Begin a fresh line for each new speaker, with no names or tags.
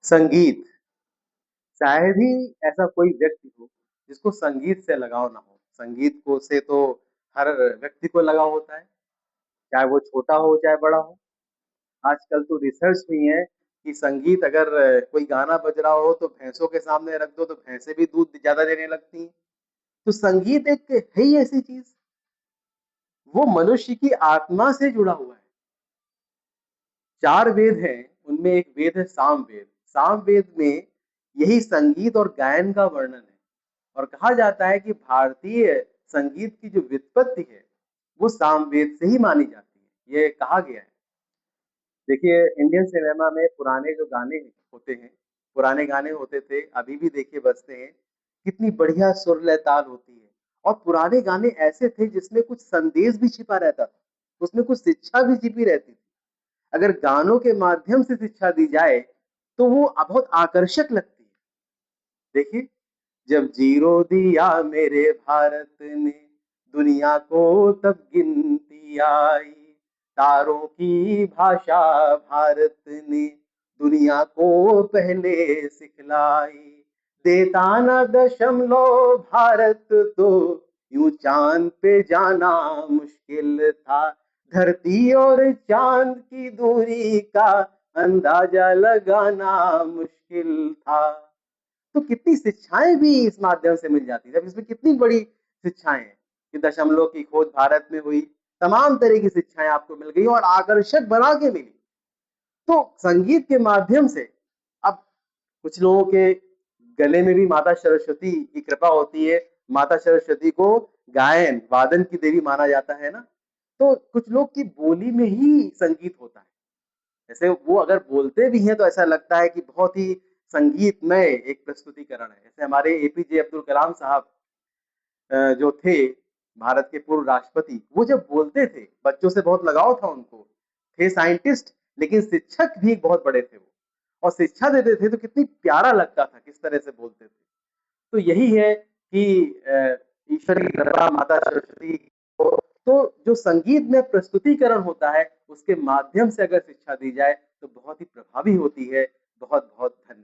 संगीत, शायद ही ऐसा कोई व्यक्ति हो जिसको संगीत से लगाव ना हो। संगीत को से तो हर व्यक्ति को लगाव होता है, चाहे वो छोटा हो चाहे बड़ा हो। आजकल तो रिसर्च हुई है कि संगीत अगर कोई गाना बज रहा हो तो भैंसों के सामने रख दो तो भैंसें भी दूध ज़्यादा देने लगती हैं। तो संगीत एक है ही ऐसी चीज़, वो मनुष्य की आत्मा से जुड़ा हुआ है। 4 वेद हैं, उनमें एक वेद है सामवेद। सामवेद में यही संगीत और गायन का वर्णन है और कहा जाता है कि भारतीय संगीत की जो व्युत्पत्ति है, वो सामवेद से ही मानी जाती है। ये कहा गया है। देखिए इंडियन सिनेमा में पुराने जो गाने होते हैं, पुराने गाने होते थे, अभी भी देखिए बजते हैं, कितनी बढ़िया सुर लय ताल होती है और पुराने गाने ऐसे थे जिसमें कुछ संदेश भी छिपा रहता था, उसमें कुछ शिक्षा भी छिपी रहती थी। अगर गानों के माध्यम से शिक्षा दी जाए, तो वो बहुत आकर्षक लगती है। देखिए, जब जीरो दिया मेरे भारत ने, दुनिया को तब गिनती आई। तारों की भाषा भारत ने, दुनिया को पहले सिखलाई। देता न दशमलव भारत तो, यूं चांद पे जाना मुश्किल था। धरती और चांद की दूरी का अंदाजा लगाना मुश्किल था। तो कितनी शिक्षाएं भी इस माध्यम से मिल जाती है। अब इसमें कितनी बड़ी शिक्षाएं हैं कि दशमलव की खोज भारत में हुई, तमाम तरह की शिक्षाएं आपको मिल गई और आकर्षक बना के मिली। तो संगीत के माध्यम से अब कुछ लोगों के गले में भी माता सरस्वती की कृपा होती है। माता सरस्वती को गायन वादन की देवी माना जाता है ना, तो कुछ लोग की बोली में ही संगीत होता है। जैसे वो अगर बोलते भी हैं तो ऐसा लगता है कि बहुत ही संगीतमय एक प्रस्तुतिकरण है। जैसे हमारे एपीजे अब्दुल कलाम साहब जो थे भारत के पूर्व राष्ट्रपति, वो जब बोलते थे बच्चों से बहुत लगाव था उनको। थे साइंटिस्ट लेकिन शिक्षक भी बहुत बड़े थे वो, और शिक्षा देते थे तो कितनी प्यारा लगता था किस तरह से बोलते थे। तो यही है कि ईश्वर की कृपा माता सरस्वती को, तो जो संगीत में प्रस्तुतिकरण होता है उसके माध्यम से अगर शिक्षा दी जाए तो बहुत ही प्रभावी होती है। बहुत बहुत धन्यवाद।